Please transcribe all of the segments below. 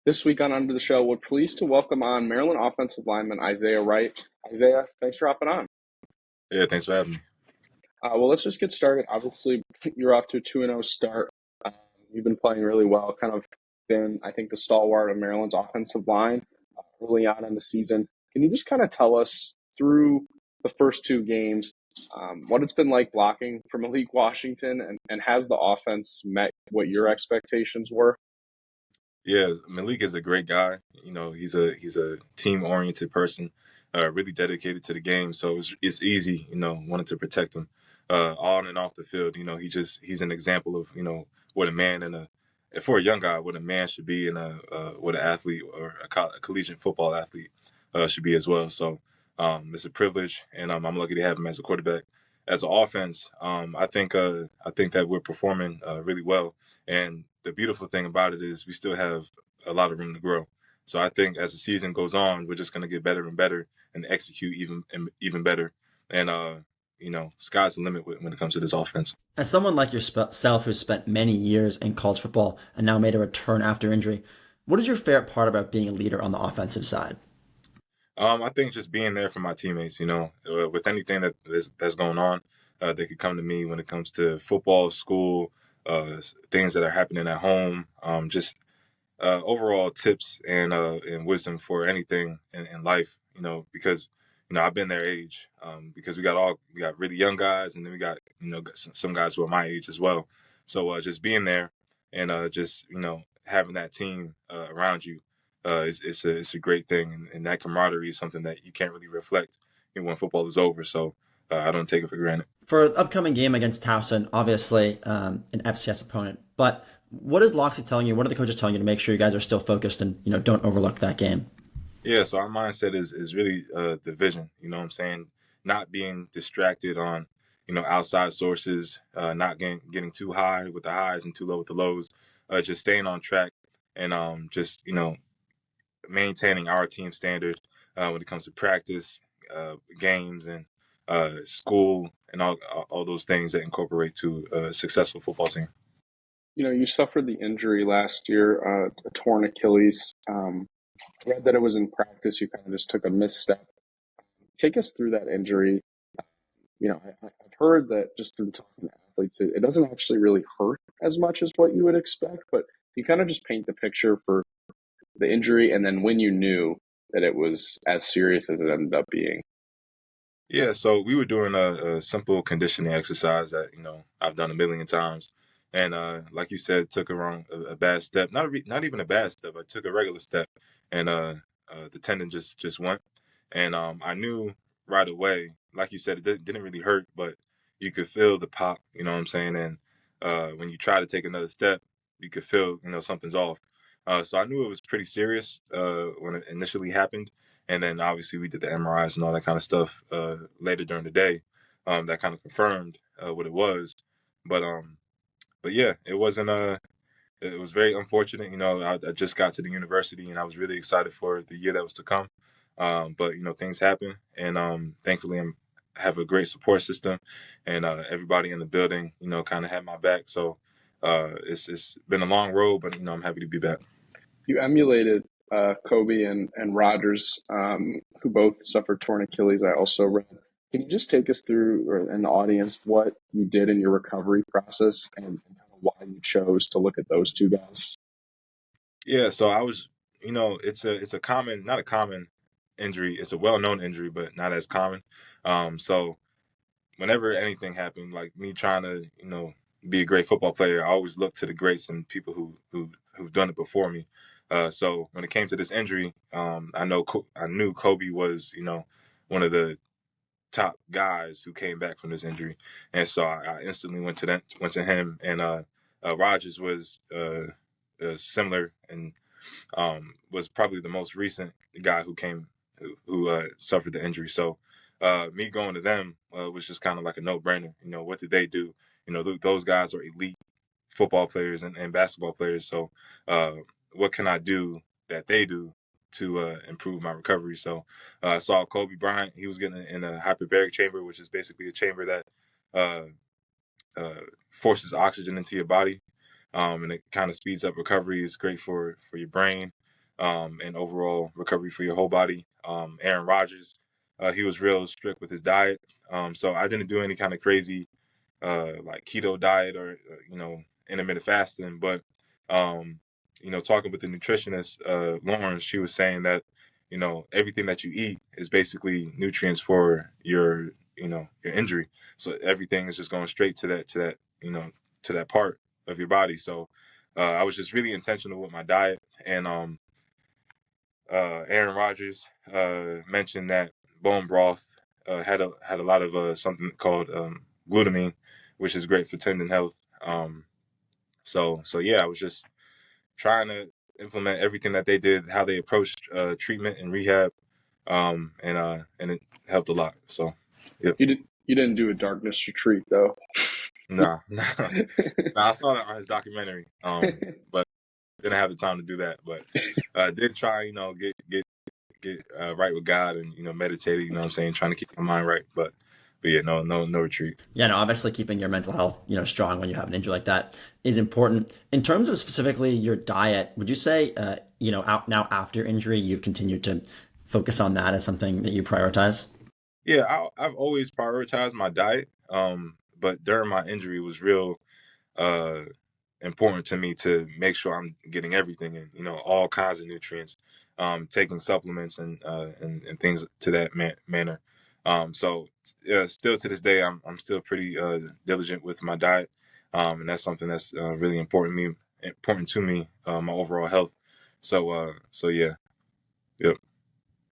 This week on Under the Show, we're pleased to welcome on Maryland offensive lineman Isaiah Wright. Isaiah, thanks for hopping on. Yeah, thanks for having me. Well, let's just get started. Obviously, you're off to a 2-0 start. You've been playing really well, kind of been, I think, the stalwart of Maryland's offensive line early on in the season. Can you just kind of tell us through the first two games what it's been like blocking for Malik Washington, and has the offense met what your expectations were? Yeah, Malik is a great guy. He's a team-oriented person, really dedicated to the game. So it's easy, wanting to protect him, on and off the field. He's an example of what a man for a young guy, what a man should be, and what an athlete or a collegiate football athlete should be as well. So it's a privilege, and I'm lucky to have him as a quarterback. As an offense, I think that we're performing really well. And the beautiful thing about it is we still have a lot of room to grow. So I think as the season goes on, we're just going to get better and better and execute even better. And sky's the limit when it comes to this offense. As someone like yourself who's spent many years in college football and now made a return after injury, what is your favorite part about being a leader on the offensive side? I think just being there for my teammates. With anything that's going on, they could come to me when it comes to football, school, things that are happening at home. Just overall tips and wisdom for anything in life. Because I've been their age. Because we got really young guys, and then we got some guys who are my age as well. So just being there and just having that team around you, it's a great thing, and that camaraderie is something that you can't really reflect when football is over. So I don't take it for granted. For the upcoming game against Towson, obviously an FCS opponent, but what is Loxley telling you? What are the coaches telling you to make sure you guys are still focused and don't overlook that game? Yeah, so our mindset is really the vision. You know what I'm saying? Not being distracted on outside sources, not getting too high with the highs and too low with the lows. Just staying on track and just maintaining our team standard when it comes to practice, games, and school, and all those things that incorporate to a successful football team. You suffered the injury last year, a torn Achilles. I read that it was in practice. You kind of just took a misstep. Take us through that injury. I've heard that just through talking to athletes, it doesn't actually really hurt as much as what you would expect. But you kind of just paint the picture for the injury, and then when you knew that it was as serious as it ended up being. Yeah, so we were doing a simple conditioning exercise that I've done a million times, and like you said, took a bad step. Not even a bad step. I took a regular step, and the tendon just went, and I knew right away. Like you said, didn't really hurt, but you could feel the pop. You know what I'm saying? And when you try to take another step, you could feel something's off. So I knew it was pretty serious when it initially happened. And then obviously we did the MRIs and all that kind of stuff later during the day. That kind of confirmed what it was. But yeah, it wasn't. It was very unfortunate. I just got to the university and I was really excited for the year that was to come. But things happen, and thankfully I have a great support system, and everybody in the building, kind of had my back. So it's been a long road, but I'm happy to be back. You emulated Kobe and Rogers, who both suffered torn Achilles. I also read. Can you just take us through, or in the audience, what you did in your recovery process and kind of why you chose to look at those two guys? Yeah, so I was, it's a common, not a common injury. It's a well-known injury, but not as common. So whenever anything happened, like me trying to, be a great football player, I always look to the greats and people who've done it before me. So when it came to this injury, I knew Kobe was, one of the top guys who came back from this injury, and so I instantly went to him, and Rogers was similar, and was probably the most recent guy who suffered the injury. So me going to them was just kind of like a no-brainer. What did they do? Those guys are elite football players and basketball players. So what can I do that they do to improve my recovery? So I saw Kobe Bryant. He was getting in a hyperbaric chamber, which is basically a chamber that uh, forces oxygen into your body, and it kind of speeds up recovery. It's great for your brain. and overall recovery for your whole body. Aaron Rodgers, he was real strict with his diet. So I didn't do any kind of crazy like keto diet or intermittent fasting. But talking with the nutritionist Lauren, she was saying that everything that you eat is basically nutrients for your injury. So everything is just going straight to that part of your body. So I was just really intentional with my diet, and Aaron Rodgers mentioned that bone broth had a lot of something called glutamine, which is great for tendon health. So yeah, I was just trying to implement everything that they did, how they approached treatment and rehab, and it helped a lot. So yeah. You didn't do a darkness retreat though. Nah, nah. I saw that on his documentary, but didn't have the time to do that. But did try, get right with God and meditate. You know what I'm saying, trying to keep my mind right. But yeah, no retreat. Yeah, no, obviously keeping your mental health, strong when you have an injury like that is important. In terms of specifically your diet, would you say, out now after injury, you've continued to focus on that as something that you prioritize? Yeah, I've always prioritized my diet. But during my injury, it was real uh important to me to make sure I'm getting everything in, all kinds of nutrients, taking supplements and things to that manner. So still to this day, I'm still pretty diligent with my diet, and that's something that's really important to me, my overall health. So yeah, yep.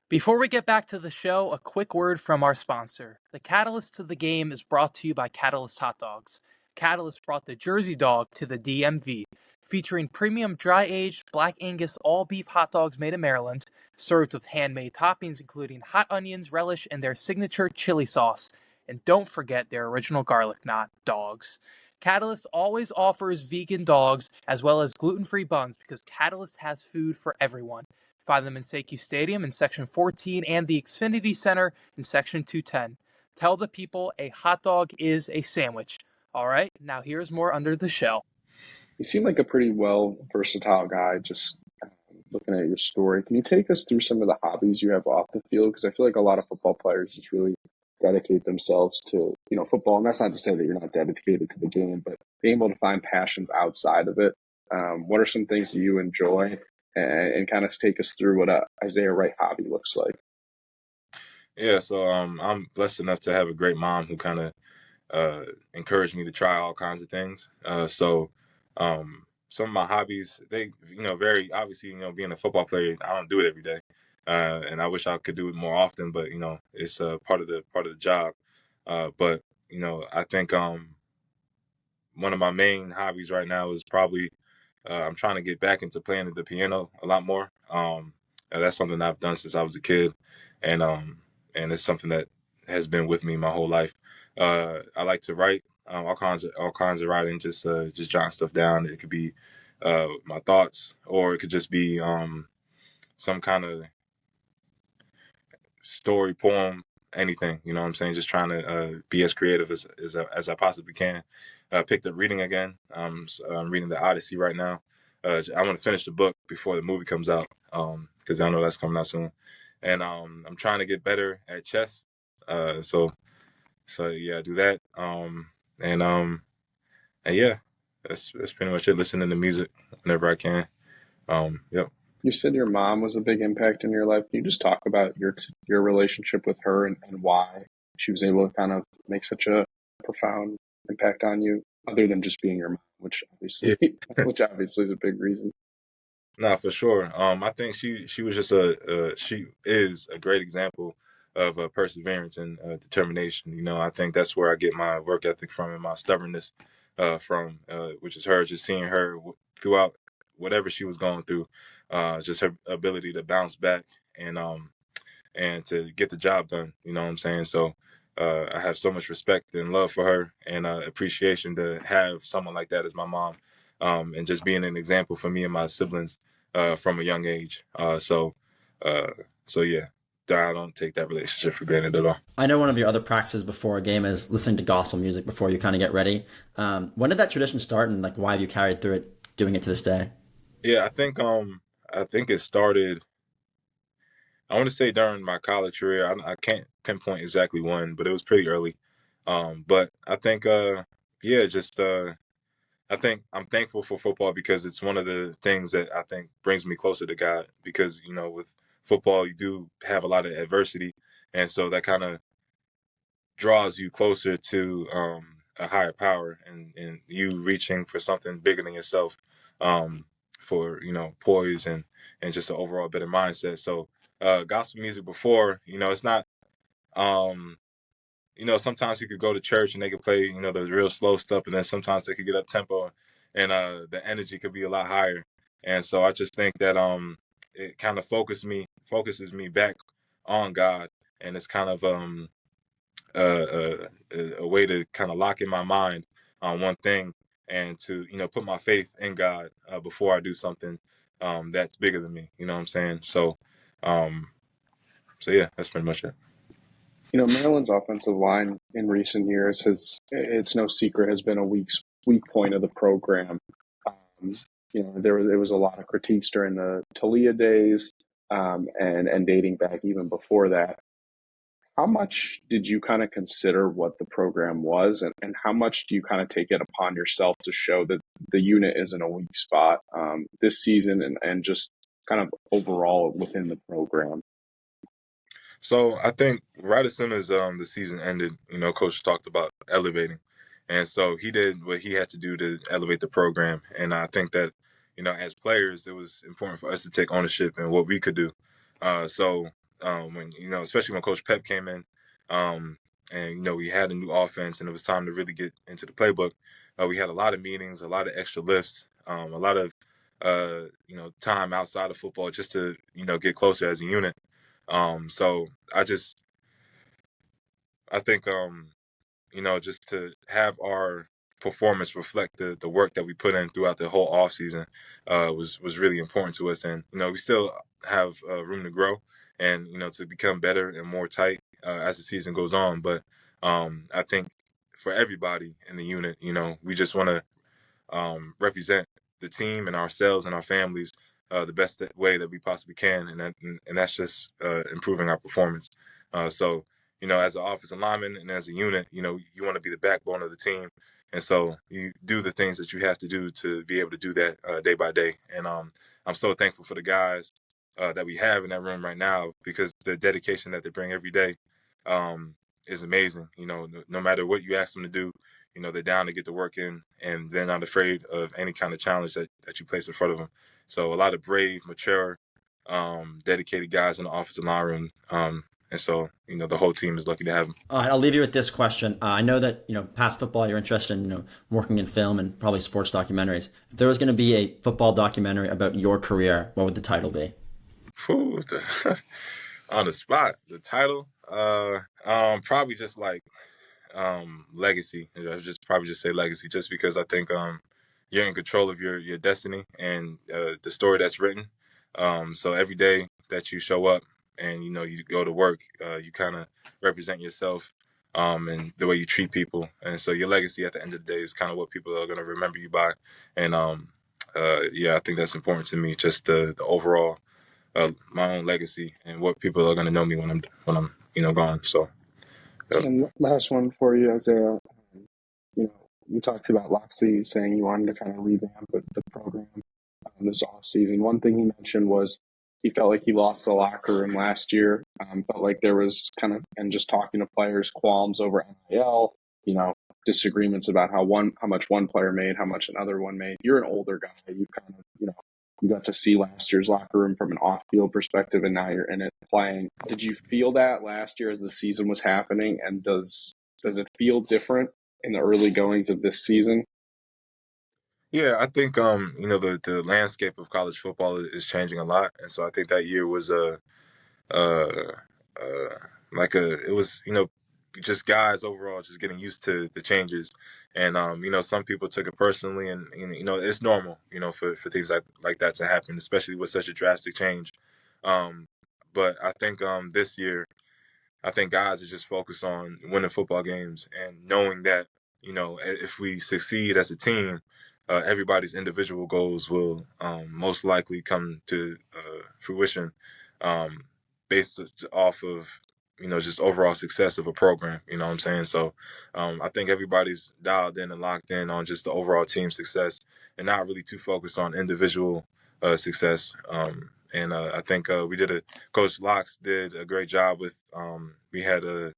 Before we get back to the show, a quick word from our sponsor. The Catalyst to the Game is brought to you by Catalyst Hot Dogs. Catalyst brought the Jersey Dog to the DMV, featuring premium dry-aged Black Angus all-beef hot dogs made in Maryland, served with handmade toppings including hot onions, relish, and their signature chili sauce. And don't forget their original garlic knot dogs. Catalyst always offers vegan dogs as well as gluten-free buns because Catalyst has food for everyone. Find them in Seiki Stadium in Section 14 and the Xfinity Center in Section 210. Tell the people a hot dog is a sandwich. All right, now here's more Under the Shell. You seem like a pretty versatile guy, just looking at your story. Can you take us through some of the hobbies you have off the field? Because I feel like a lot of football players just really dedicate themselves to, football. And that's not to say that you're not dedicated to the game, but being able to find passions outside of it. What are some things that you enjoy? And kind of take us through what a Isaiah Wright hobby looks like. Yeah, so I'm blessed enough to have a great mom who kind of encouraged me to try all kinds of things. So some of my hobbies, they vary. Obviously, being a football player, I don't do it every day, and I wish I could do it more often. But it's part of the job. But I think one of my main hobbies right now is probably I'm trying to get back into playing the piano a lot more. And that's something I've done since I was a kid, and it's something that has been with me my whole life. I like to write, all kinds of writing, just jotting stuff down. It could be my thoughts, or it could just be some kind of story, poem, anything. You know what I'm saying? Just trying to be as creative as I possibly can. Picked up reading again. I'm reading the Odyssey right now. I want to finish the book before the movie comes out, because I know that's coming out soon. And I'm trying to get better at chess. So yeah, I do that. And yeah, that's pretty much it. Listening to music whenever I can. Yep. You said your mom was a big impact in your life. Can you just talk about your relationship with her and why she was able to kind of make such a profound impact on you, other than just being your mom, which obviously is a big reason. No, for sure. I think she was just she is a great example of perseverance and determination. I think that's where I get my work ethic from and my stubbornness from, which is her. Just seeing her throughout whatever she was going through, just her ability to bounce back and to get the job done. You know what I'm saying? So I have so much respect and love for her, and appreciation to have someone like that as my mom, and just being an example for me and my siblings from a young age. So yeah, I don't take that relationship for granted at all. I know one of your other practices before a game is listening to gospel music before you kind of get ready. When did that tradition start, and like why have you carried through it, doing it to this day? Yeah, I think I think it started. I want to say during my college career. I can't pinpoint exactly when, but it was pretty early. But I think, yeah, just I think I'm thankful for football because it's one of the things that I think brings me closer to God. Because with football, you do have a lot of adversity, and so that kind of draws you closer to a higher power and you reaching for something bigger than yourself, for poise and just an overall better mindset. So gospel music before, it's not, um, sometimes you could go to church and they could play, the real slow stuff, and then sometimes they could get up tempo, and the energy could be a lot higher. And so I just think that it kind of focuses me back on God, and it's kind of a way to kind of lock in my mind on one thing, and to put my faith in God before I do something that's bigger than me. You know what I'm saying? Um, so yeah, that's pretty much it. Maryland's offensive line in recent years it's no secret, has been a weak point of the program. Um, there was a lot of critiques during the Talia days, and dating back even before that. How much did you kind of consider what the program was, and how much do you kind of take it upon yourself to show that the unit is in a weak spot this season, and just kind of overall within the program? So I think right as soon as the season ended, Coach talked about elevating, and so he did what he had to do to elevate the program. And I think that as players, it was important for us to take ownership in what we could do. When especially when Coach Pep came in, and we had a new offense, and it was time to really get into the playbook. We had a lot of meetings, a lot of extra lifts, a lot of time outside of football just to get closer as a unit. So I think, just to have our performance reflect the work that we put in throughout the whole off season, was really important to us. And, we still have room to grow and, to become better and more tight as the season goes on. But I think for everybody in the unit, we just want to represent the team and ourselves and our families the best way that we possibly can, and that's just improving our performance. So, as an offensive lineman and as a unit, you want to be the backbone of the team, and so you do the things that you have to do to be able to do that day by day. And I'm so thankful for the guys that we have in that room right now, because the dedication that they bring every day is amazing. No matter what you ask them to do, they're down to get the work in, and they're not afraid of any kind of challenge that you place in front of them. So a lot of brave, mature, dedicated guys in the offensive line room. And so, the whole team is lucky to have them. I'll leave you with this question. I know that, past football, you're interested in, working in film and probably sports documentaries. If there was going to be a football documentary about your career, what would the title be? Ooh, on the spot, the title, probably just like legacy. I just probably just say legacy, just because I think you're in control of your destiny and the story that's written. So every day that you show up and you go to work, you kind of represent yourself, and the way you treat people. And so your legacy at the end of the day is kind of what people are going to remember you by. And yeah, I think that's important to me. Just the overall my own legacy and what people are going to know me when I'm gone. So. Yep. And last one for you, Isaiah. You talked about Loxley saying you wanted to kind of revamp the program this offseason. One thing he mentioned was he felt like he lost the locker room last year. Felt like there was kind of, and just talking to players, qualms over NIL, disagreements about how much one player made, how much another one made. You're an older guy. You kind of, you got to see last year's locker room from an off-field perspective, and now you're in it playing. Did you feel that last year as the season was happening, and does it feel different in the early goings of this season? Yeah, I think the landscape of college football is changing a lot, and so I think that year was uh, uh, it was just guys overall just getting used to the changes, and some people took it personally, and it's normal for things like that to happen, especially with such a drastic change. Um, but I think this year, I think guys are just focused on winning football games and knowing that if we succeed as a team, everybody's individual goals will most likely come to fruition um, based off of just overall success of a program. You know what I'm saying? So I think everybody's dialed in and locked in on just the overall team success and not really too focused on individual success. And I think Coach Locks did a great job with. We had a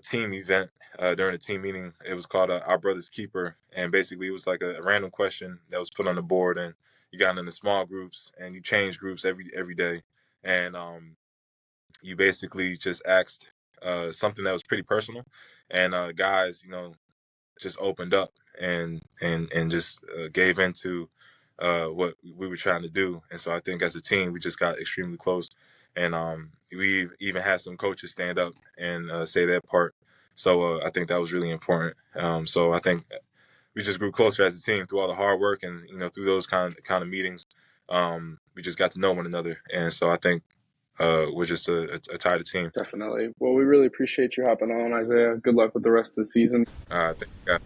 team event during a team meeting. It was called Our Brother's Keeper, and basically it was like a random question that was put on the board, and you got into small groups and you change groups every day, and you basically just asked something that was pretty personal, and guys, just opened up and just gave into what we were trying to do. And so I think as a team, we just got extremely close. And we even had some coaches stand up and say their part. So I think that was really important. So I think we just grew closer as a team through all the hard work and, through those kind of meetings. We just got to know one another. And so I think we're just a tighter team. Definitely. Well, we really appreciate you hopping on, Isaiah. Good luck with the rest of the season. Thank you guys.